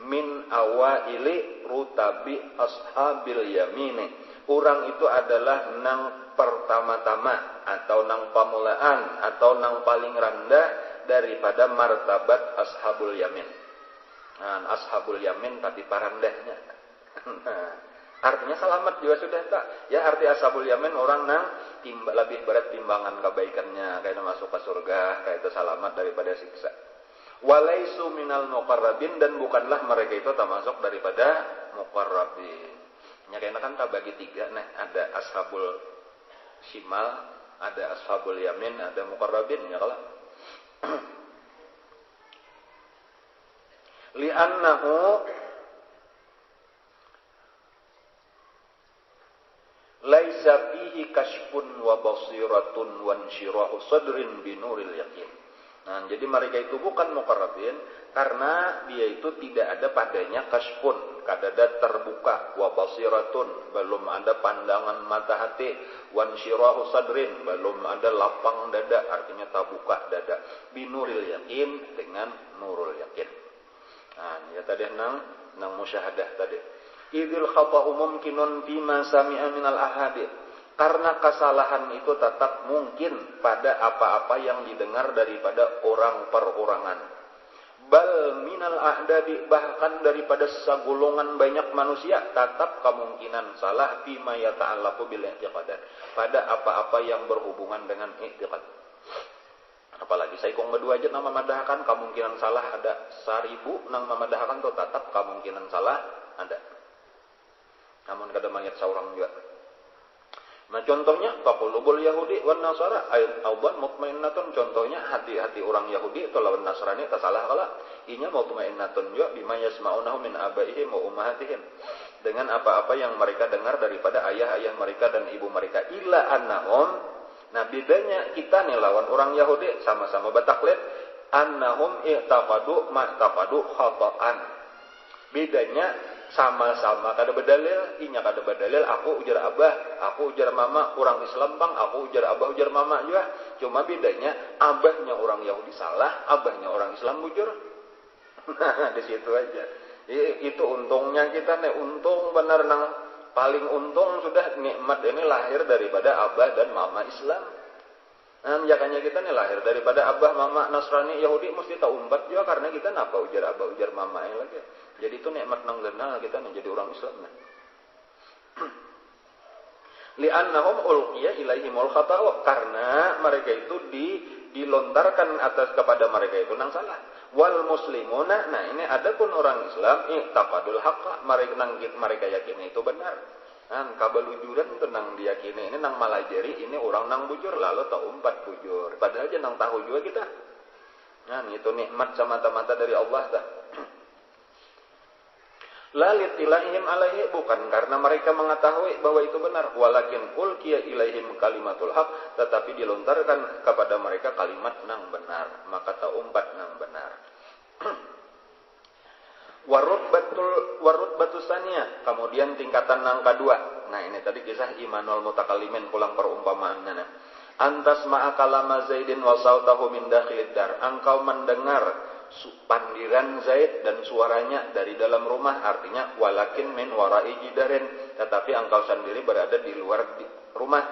min awaili rutabi ashabil yamini, orang itu adalah nang pertama-tama atau nang pamulaan atau nang paling rendah daripada martabat ashabul yamin. Nah, ashabul yamin tapi parandahnya. Artinya selamat juga sudah tak? Ya arti ashabul yamin orang nang lebih berat timbangan kebaikannya, kayak masuk ke surga, kayak itu selamat daripada siksa. Walaisu minal muqarrabin, dan bukanlah mereka itu termasuk daripada muqarrabin. Ya kayaknya kan terbagi 3, nah ada ashabul shimal, ada ashabul yamin, ada muqarrabin ya kalau. Li'annahu laisa fihi kashfun wa basiratun wa insyirahu sadrin binuril yaqin. Nah, jadi mereka itu bukan muqarrabin karena dia itu tidak ada padanya kashfun, kada ada terbuka, wa basiratun, belum ada pandangan mata hati, wa insyirahu sadrin, belum ada lapang dada, artinya terbuka dada, binuril yaqin, dengan nurul yaqin. Nah, ya tadi nang musyahadah tadi. Idzil khata'u mumkinun bima sami'a minal ahadits, karena kesalahan itu tetap mungkin pada apa-apa yang didengar daripada orang perorangan. Bal minal a'dadi, bahkan daripada segolongan banyak manusia tetap kemungkinan salah bima yata'allaqu bil i'tiqadat, pada apa-apa yang berhubungan dengan i'tiqad. Apalagi saya kong berdua aja nama madahkan kemungkinan salah ada 1000 nang memadahkan tuh tetap kemungkinan salah ada. Namun kada mayat seorang juga. Nah contohnya faqulubul Yahudi wan Nasara aidan mutmainnatun, contohnya hati-hati orang Yahudi atau lawan Nasrani tasalah kala inya mutmainnatun juga bima yasma'unahu min abaihim wa ummahatihim, dengan apa-apa yang mereka dengar daripada ayah-ayah mereka dan ibu mereka. Illa annahum, nah bedanya kita nih lawan orang Yahudi sama-sama bataklid, annahum i'taqadu ma'taqadu khata'an. Bedanya sama-sama kada berdalil, inya kada berdalil, aku ujar abah, aku ujar mama, orang Islam bang, aku ujar abah ujar mama juga. Cuma bedanya abahnya orang Yahudi salah, abahnya orang Islam bujur. Nah, di situ aja. Itu untungnya kita nih, untung benar nang paling untung sudah nikmat ini lahir daripada abah dan mama Islam. Nah, jakanya kita nih lahir daripada abah mama Nasrani Yahudi mesti tahu umpat juga karena kita napa ujar abah ujar mama lagi. Jadi itu nikmat nang genal kita nih jadi orang Islam. Li'annahum ulqiya ilaihimul khata'u, karena mereka itu dilontarkan atas kepada mereka itu nang salah. Wal muslimuna, nah ini adapun orang Islam i'taqadul haqqa, mereka yakini itu benar. Nah, kabalujuran itu nang diyakini ini nang malajari ini orang nang bujur lalu tahu umpat bujur. Padahal aja nang tahu juga kita. Nah, itu nikmat semata-mata dari Allah dah. Lalit ilaihim alaihi, bukan karena mereka mengetahui bahwa itu benar, walakin ulqiya ilaihim kalimatul haq, tetapi dilontarkan kepada mereka kalimat nang benar, maka taumpat nang benar. Warutbatus saniyah, kemudian tingkatan nang kedua. Nah, ini tadi kisah imanul mutakallimin pulang perumpamaannya. Antas ma'a kalama Zaidin wa sautahu min dakhilid dar, engkau mendengar pandiran Zaid dan suaranya dari dalam rumah, artinya walakin min warai jidarin, tetapi engkau sendiri berada di luar rumah,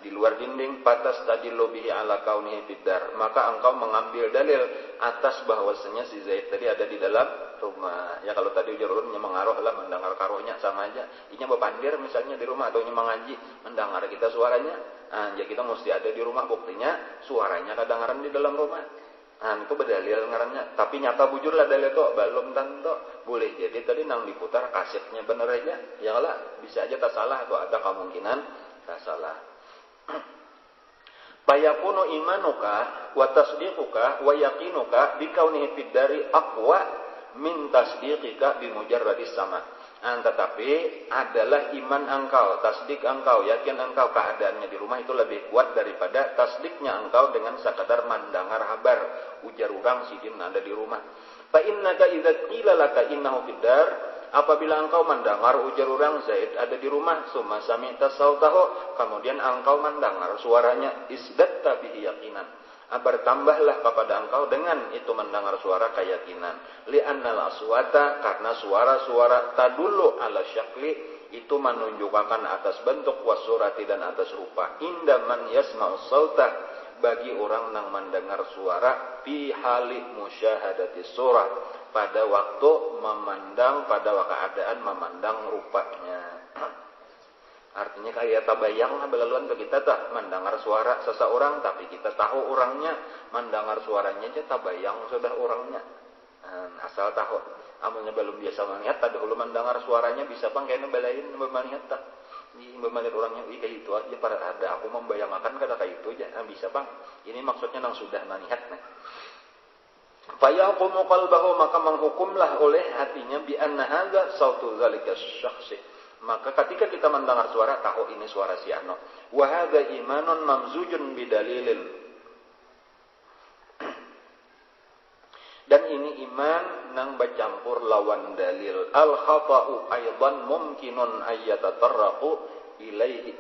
di luar dinding. Patas tadillu bihi ala kaunihi bidar, maka engkau mengambil dalil atas bahwasanya si Zaid tadi ada di dalam rumah. Ya kalau tadi ujar-ujarnya mengaruh lah, mendengar karuhnya sama aja. Inya berpandir misalnya di rumah atau inya mengaji, mendengar kita suaranya. Nah, ya kita mesti ada di rumah, buktinya suaranya kedengaran di dalam rumah. Nah, itu berdalil ngarannya, tapi nyata bujurlah dalil itu belum tentu boleh jadi tadi nang diputar kasetnya bener aja, ya lah bisa aja tak salah atau ada kemungkinan tak salah. Bayakunu imanuka wa tasdiquka wa yaqinuka bi kaunihi fid dari aqwa min tasdiqika bi mujarradis sama. Tetapi adalah iman engkau, tasdik engkau, yakin engkau keadaannya di rumah itu lebih kuat daripada tasdiknya engkau dengan sekadar mendengar kabar ujar orang sidin ada di rumah. Fa innaka idza qila laka innahu fid dar, apabila engkau mendengar ujar orang Zaid ada di rumah, summa sami'ta sautahu, kemudian engkau mendengar suaranya, isdatta bihi yaqinan, bertambahlah kepada engkau dengan itu mendengar suara keyakinan. Li'annal aswata, karena suara-suara tadullu ala syakli, itu menunjukkan atas bentuk, wasurati dan atas rupa. Indaman yasma'us sauta, bagi orang yang mendengar suara, fi hali musyahadati surah, pada waktu memandang, pada keadaan memandang rupanya. Artinya kayak tabayang belaluan ke kita tak mendengar suara seseorang, tapi kita tahu orangnya, mendengar suaranya aja tabayang sudah orangnya. Asal tahu, amalnya belum biasa melihat, tadi dulu mendengar suaranya bisa bang kayaknya belain melihat tak. Ini melihat orangnya, kayak itu aja pada ada. Aku membayangkan kata kayak itu aja, bisa bang. Ini maksudnya nang sudah melihat. Fayaqumu qalbahu, maka menghukumlah oleh hatinya bi anna hadza sautu zalika syakhsi. Maka ketika kita mendengar suara, tahu ini suara si Ano. Wa hadza imanun mamzujun bidalilin. Dan ini iman nang bercampur lawan dalil. Al khata'u aidan mumkinun ayyatatarraqu ilaihi.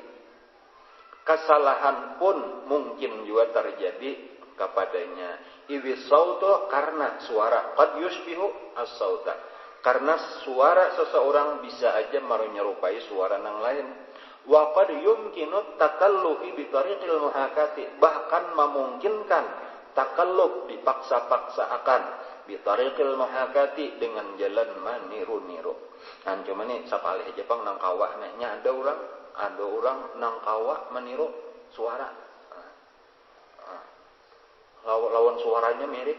Kesalahan pun mungkin juga terjadi kepadanya. Idz sautu, karena suara qad yushbihu as-sauta. Karena suara seseorang bisa aja menyerupai suara yang lain. Wa qad yumkinu takallufi bi tariqil muhakati, bahkan memungkinkan takalluf, dipaksa-paksa akan bi tariqil muhakati, dengan jalan maniru-niru. Kan cuma nih sapalih aja pang nang kawah nya ada orang nang kawah meniru suara. Lawan suaranya mirip.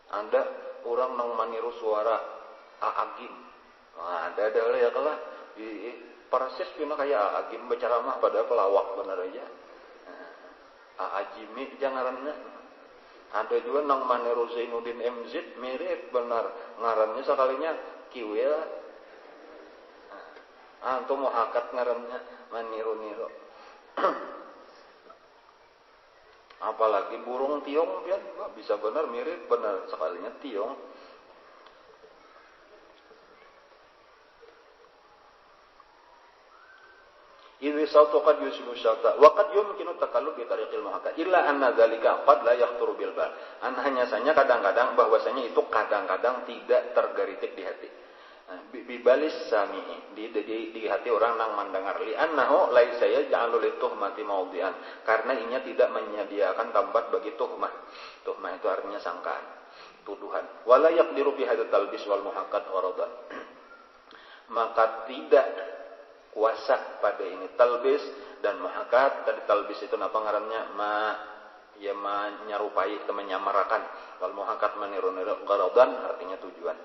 Ada orang nang meniru suara Aagim. Ada ya kalau di persis pina kayak agim berceramah pada pelawak bener aja. Ajimi jangarannya. Ada juga nang Manero Zainuddin MZ mirip benar ngarannya sekalinya Kiwil. Antum mau hakat ngarannya maniru-niru. Apalagi burung tiong pian bisa benar mirip benar sekalinya tiong. Idza sautu qad yusibu syata wa qad yumkinu takallub bi tariqil muhakkak illa anna dzalika qad la yahturu bil bal. Hanya saja kadang-kadang bahwasanya itu kadang-kadang tidak tergelitik di hati. Bibalis samihi di hati orang nang mendengar li annahu laisa yaj'alu lituhmati mawdi'an karena inya tidak menyediakan tempat bagi tuhmah. Tuhmah itu artinya sangkaan, tuduhan. Wala yaqdiru bi hadzal talbis wal muhakkat waradan. Maka tidak kuasa pada ini talbis dan muhakkat. Tadi talbis itu apa ngarannya? Menyerupai atau menyamarakan. Wal muhakkat meniru-niru garadan artinya tujuan.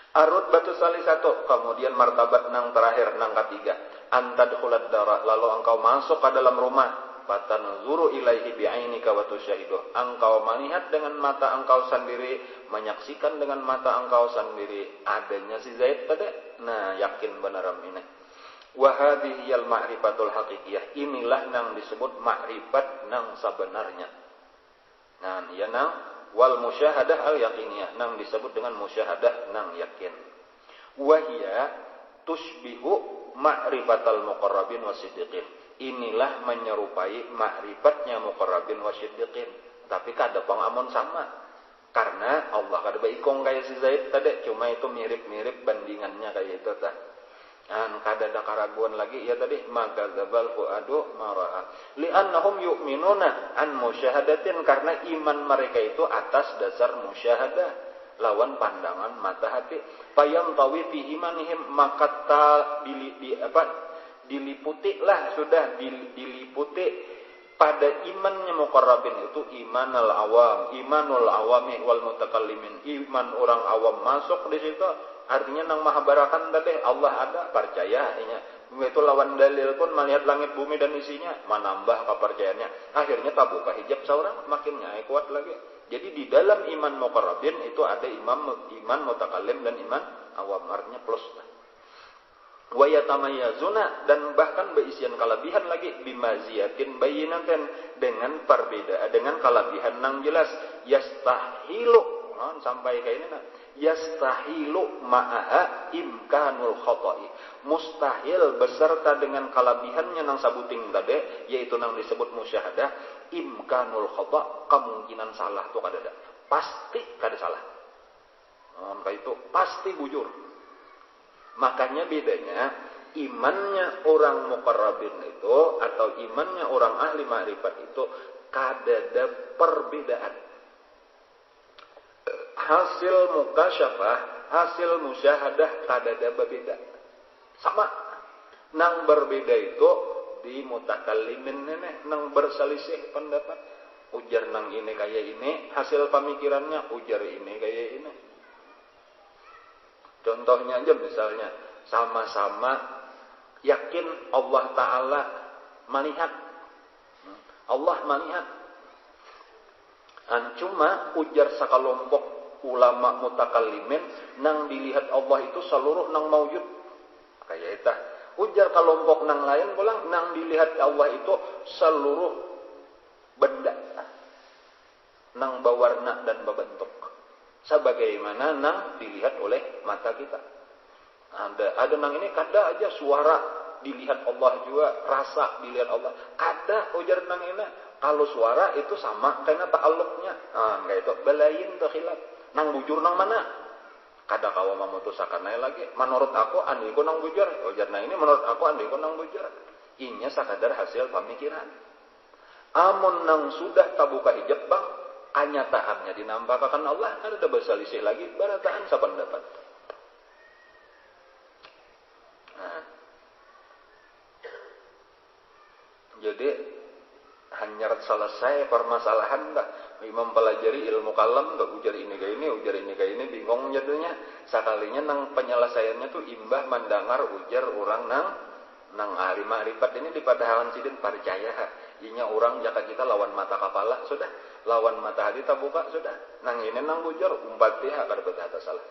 Ar-rutbatu salisatu, kemudian martabat nang terakhir nang ketiga. Antadkhulat dara, lalu engkau masuk ke dalam rumah. Fatanzuru ilaihi bi'ainika wa tusyahidu. Engkau melihat dengan mata engkau sendiri, menyaksikan dengan mata engkau sendiri adanya si Zaid tadi. Nah, yakin benar ini. Wa hadhihi al-ma'rifatul haqiqiyah. Inilah nang disebut ma'rifat nang sebenarnya. Nah, ya nang wal musyahadah al yaqiniyah nang disebut dengan musyahadah nang yakin. Wa hiya tushbihu ma'rifatal muqarrabin wasiddiqin. Inilah menyerupai ma'rifatnya muqarrabin wasiddiqin. Tapi kada pangamun sama. Karena Allah kada baikong kayak si Zaid tadi, cuma itu mirip-mirip bandingannya kayak itu tah. Kada ada keraguan lagi ya tadi magadzabal fuadu mara'a li'annahum yu'minuna an musyahadatin karena iman mereka itu atas dasar musyahadah lawan pandangan mata hati payam tawi fi imanihim maka diliputilah sudah diliputi pada imannya muqarrabin itu imanul awami wal mutakallimin iman orang awam masuk di situ. Artinya nang mahabarakan tadi Allah ada percaya itu lawan dalil pun melihat langit bumi dan isinya menambah kepercayaannya akhirnya tabuka hijab seorang makin nyai kuat lagi. Jadi di dalam iman muqarrabin itu ada iman mutakallim dan iman awam artinya plus. Wa yatamayazuna dan bahkan beisian kelebihan lagi bimaziyatin bayyinatin dengan perbedaan dengan kelebihan nang jelas yastahilu sampai kayak ini yastahilu ma'aha imkanul khata'i mustahil beserta dengan kelebihannya nang sabuting tadi yaitu nang disebut musyahadah imkanul khata' kemungkinan salah tuh kada ada pasti kada salah kayak itu pasti bujur. Makanya bedanya imannya orang muqarrabin itu atau imannya orang ahli ma'rifat itu kada ada perbedaan. Hasil mukasyafah, hasil musyahadah kada ada berbeda. Sama. Nang berbeda itu di mutakallimin nenek nang berselisih pendapat. Ujar nang ini kayak ini, hasil pemikirannya ujar ini kayak ini. Contohnya aja misalnya sama-sama yakin Allah Ta'ala melihat. Allah melihat. Cuma ujar sakalompok ulama mutakallimin nang dilihat Allah itu seluruh nang maujud kayak itu. Ujar kelompok nang lain pulang nang dilihat Allah itu seluruh benda nang bawarna dan berbentuk sebagaimana nang dilihat oleh mata kita. Ada nang ini kada aja suara dilihat Allah juga, rasa dilihat Allah kada. Ujar nang ini kalau suara itu sama karena ta'alluqnya kayak itu balayin khilaf nang bujur nang mana kada kawa memutusakan lagi menurut aku andiku nang bujur ujar nang ini menurut aku andiku nang bujur inya sakadar hasil pemikiran. Amun nang sudah tabuka hijab bang kenyataannya dinampakkan Allah kada ada berselisih lagi barataan sapendapat. Jadi hanya selesai permasalahan tak imam pelajari ilmu kalam gak ujar ini kayak ini bingung jadinya. Sakalinya nang penyelesaiannya tuh imbah mendengar ujar orang nang ahli ma'rifat ini di padahalan sidin percaya inya orang jaka kita lawan mata kepala sudah, lawan mata hati terbuka sudah. Nang ini nang ujar umpat dia kada betah salah.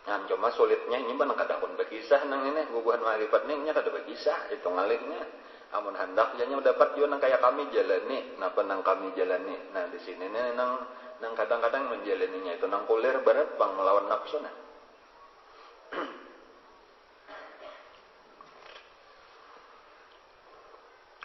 Nah, cuma sulitnya ini mana kada pun berkisah nang ini guguhan ma'rifat nya kada berkisah itu ngalihnya. Amun hendak janya dapat juga nang kayak kami jalani, napa nang kami jalani. Nah di sini nih nang kadang-kadang menjalaninya itu nang kulir berat bang melawan nafsu nah.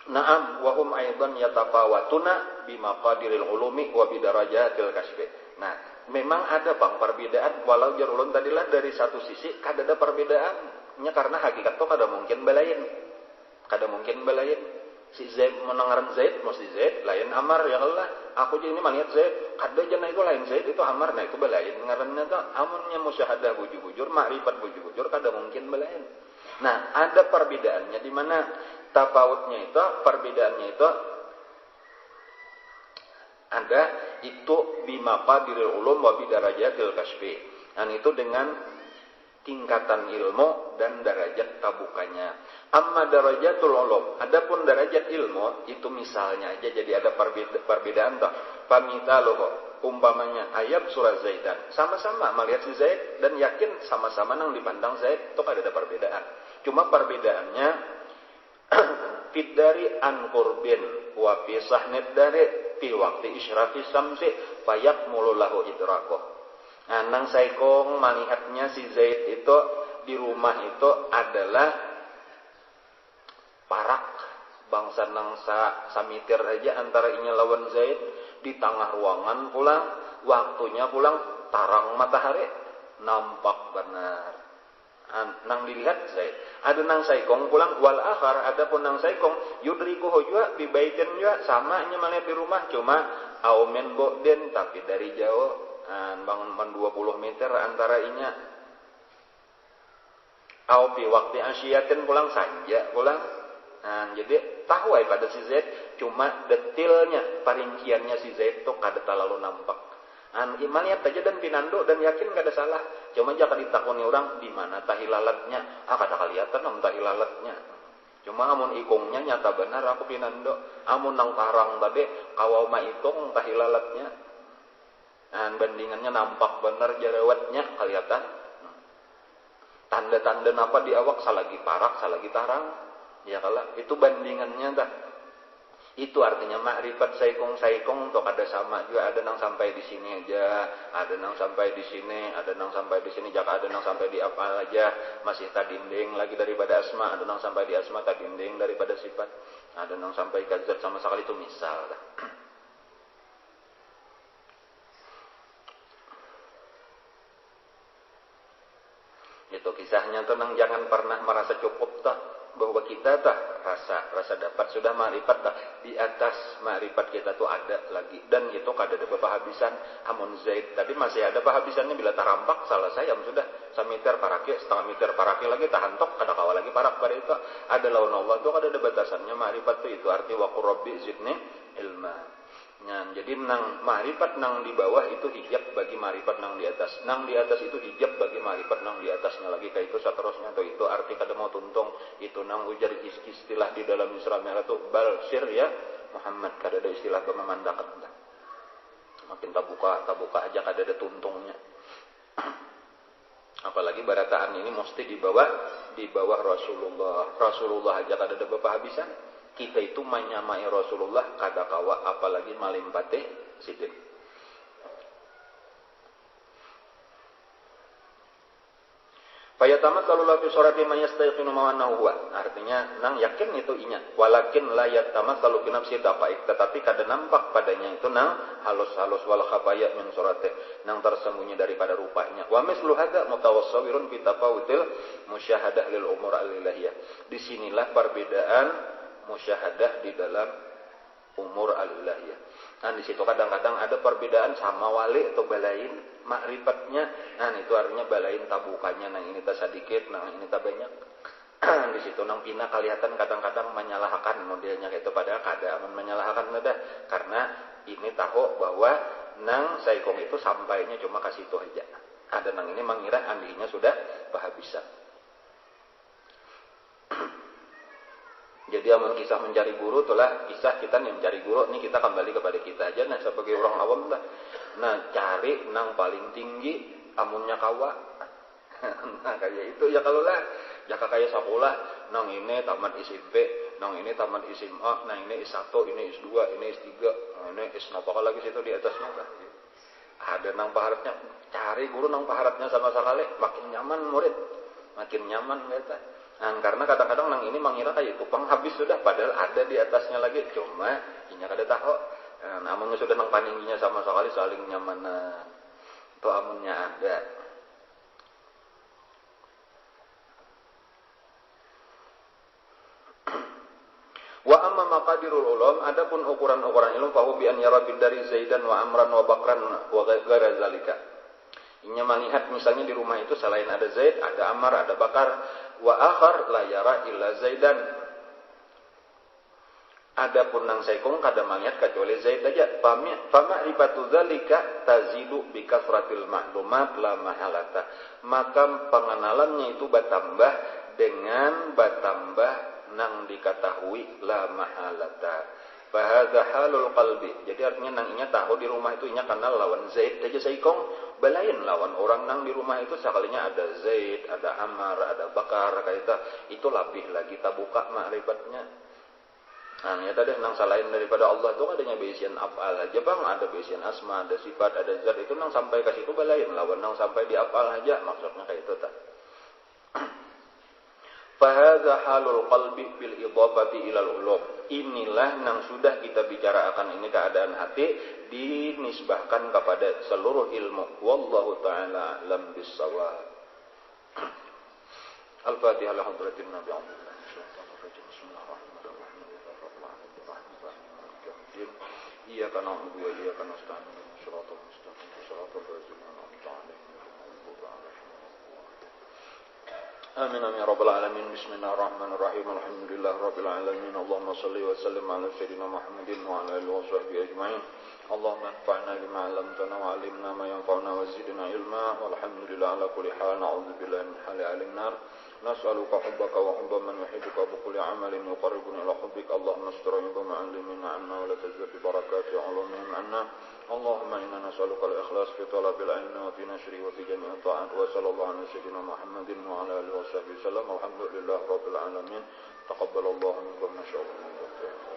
Naam wa hum aidan yatafawatuna bimaqadiril ulumi wa bidarajatil kasbi. Nah, memang ada bang perbedaan walau jarulun tadilah dari satu sisi kada ada perbedaannya karena hakikat itu kada mungkin belain. Kada mungkin belain. Si Zaid menangaran Zaid mesti Zaid lain Amar ya Allah. Aku jadi ini melihat Zaid kada jana itu lain Zaid itu Amar nah itu belain ngaranna ta amunnya musyahadah bujur-bujur makrifat bujur-bujur kada mungkin belain. Nah, ada perbedaannya di mana tafawutnya itu perbedaannya itu ada itu bimaqadiril ulum wa bidarajatil kasbi. Dan itu dengan tingkatan ilmu dan derajat tabukanya. Amma darajatul ulum, adapun derajat ilmu itu misalnya aja jadi ada perbedaan toh. Pamitaluhu, umpamanya ayat surah Zaidan, sama-sama melihat si Zaid dan yakin sama-sama nang dipandang Zaid itu ada perbedaan. Cuma perbedaannya fiddari an qurbin wa fi sahnid dari fi waqti isyrafi samsi fayakmulu lahu idrakuh. Nah, nang saikong melihatnya si Zaid itu di rumah itu adalah parak bangsa nang samitir aja antara inya lawan Zaid di tengah ruangan pulang waktunya pulang tarang matahari nampak benar. Nang dilihat Zaid ada nang saikong pulang wal akhar adapun nang saikong yudrikuhu juga di baitin juga sama nya melihat di rumah cuma aumen bo'den tapi dari jauh. Bangun 20 meter antara inya au bi waktu asyiatin pulang sanja pulang. Jadi tahu ay pada si Zaid cuma detailnya perinciannya si Zaid tuh kada terlalu nampak. Iman lihat aja dan pinando dan yakin kada salah. Cuma jaka ditakoni orang di mana tahilalatnya kada kelihatan nam tahilalatnya. Cuma amun ikungnya nyata benar aku pinando. Amun nang tarang tadi kawau ma itung tahilalatnya. Bandingannya nampak benar jerawatnya kelihatan. Tanda-tanda apa di awak salagi parak, salagi tarang. Ya kalau itu bandingannya dah. Itu artinya makrifat saikong untuk ada sama juga ada nang sampai di sini aja, ada nang sampai di sini, ada nang sampai di sini, jaka ada nang sampai di apa aja masih tadinding lagi daripada asma, ada nang sampai di asma tadinding daripada sifat, ada nang sampai ke zat sama sekali itu misal dah. Itu kisahnya tenang jangan pernah merasa cukup tah bahwa kita tah rasa dapat sudah ma'rifat tah di atas ma'rifat kita tuh ada lagi dan itu kada ada habisan amun Zaid tadi masih ada habisannya bila tarampak salah sayam sudah samiter parake setengah meter parake lagi tahantok kada kawa lagi parak pada itu ada lawan Allah tuh kada ada batasannya ma'rifat tuh itu arti wa qurbi zidni ilma. Nah, jadi nang ma'rifat nang di bawah itu hijab bagi ma'rifat nang di atas. Nang di atas itu hijab bagi ma'rifat nang di atasnya lagi kayak itu seterusnya atau itu arti kada mau tuntung itu nang ujar istilah di dalam Isra Mi'raj itu balsir ya Muhammad kada ada istilah memandakan. Makin tabuka aja kada ada tuntungnya. Apalagi barataan ini mesti di bawah Rasulullah aja kada ada habisan. Kita itu menyamai Rasulullah kada kawa apalagi malimpate sidin. Fayatamat sallallahu fi surati man yastayqinu mawannahu huwa. Artinya nang yakin itu inya. Walakin la yatamat salu fi nafsi daqaiq tetapi kada nampak padanya itu nang halus-halus wal khafaya min surati nang tersembunyi daripada rupanya. Wa mislu hadza mutawassawirun fi tafawutil musyahadah lil umur al-ilahiyah. Disinilah perbedaan musyahadah di dalam umur al-ilahiyah. Nah, di situ kadang-kadang ada perbedaan sama wali atau balain makrifatnya. Nah, itu artinya balain tabukannya. Nah, ini tak sedikit, nah ini tak banyak. Di situ nang pina kelihatan kadang-kadang menyalahkan modelnya kayak itu, padahal kada menyalahkan ada, karena ini tahu bahwa nang saikong itu sampainya cuma ke situ aja. Ada nang ini mengira andinya sudah kehabisan. Jadi amun kisah mencari guru itulah kisah kita nih mencari guru. Ini kita kembali kepada kita aja nah sebagai orang awam lah. Nah cari nang paling tinggi amunnya kawa. Nah kayak itu ya kalau lah ya kayak sekolah nang ini tamat SMP, nang ini tamat SMA, nah ini S1, ini S2, ini S3, nah ini S apa lagi situ di atasnya lah. Ada nang paharapnya, cari guru nang paharapnya sama sekali makin nyaman murid, makin nyaman kita. Nah, karena kadang-kadang nang ini mengira kayak itu habis sudah, padahal ada di atasnya lagi, cuma ini kada tahu. Nah, amunnya sudah nang paningginya sama sekali saling nyaman, itu amunnya ada. Wa amma maqadirul ulum, adapun ukuran-ukuran ilmu fa bi an yara bil dari Zaidan wa Amran wa Bakran wa ghaira zalika. Inya melihat misalnya di rumah itu selain ada Zaid, ada Ammar, ada Bakar, wa akhar la yara illa Zaidan. Adapun nang saikung kada melihat kecuali Zaid saja. Fa ma'rifatu zalika tazidu bi kasratil ma'lumat la mahalata. Maka pengenalannya itu bertambah dengan bertambah nang diketahui la mahalata. Bahadha halul qalbi. Jadi artinya nang inya tahu di rumah itu inya kenal lawan Zaid aja saikong, balain lawan orang nang di rumah itu sekalinya ada Zaid, ada Ammar, ada Bakar kayak itu lebih lagi tabuka ma'rifatnya. Nah, ya tadi nang selain daripada Allah itu adanya beisian af'al aja bang, ada beisian asma, ada sifat, ada zat, itu nang sampai ke situ balain lawan nang sampai di af'al aja, maksudnya kayak itu tak. Fahadha halul qalbi bil idhafati ilal ulum. Inilah yang sudah kita bicarakan ini keadaan hati dinisbahkan kepada seluruh ilmu. Wallahu ta'ala a'lam bis-shawab. Al-Fatihah li hadratin Nabi Iyyaka na'budu wa iyyaka nasta'in. Shiratal mustaqim. Shiratal ladzina an'amta 'alaihim. Amin amin ya rabbal alamin. Bismillahirrahmanirrahim. Alhamdulillah rabbil alamin. Allahumma shalli wa sallim ala sayyidina Muhammadin wa ala alihi wa sahbihi ajma'in. Allahumma anfa'na bima 'allamtana wa 'allimna ma yanfa'una wa zidna ilma. Walhamdulillah ala kulli hal. Na'udzu billahi min hali ahli nar. Nas'aluka hubbaka wa hubba man yuhibbuka bi kulli 'amalin yuqarribuna ila hubbik. Allahumma astur 'inda ma'allimina 'anna wa la tazid bi barakati 'ulumihim 'anna. Allahumma inna nas'aluka al-ikhlas fi talabil 'ilmi wa fi nashri wa fi jami'i ta'at. Wa sallallahu ala sayyidina Muhammadin wa ala alihi wa sahbihi sallam. Alhamdulillah rabbil alamin. Taqabbalallahu minkum ma syaa Allah.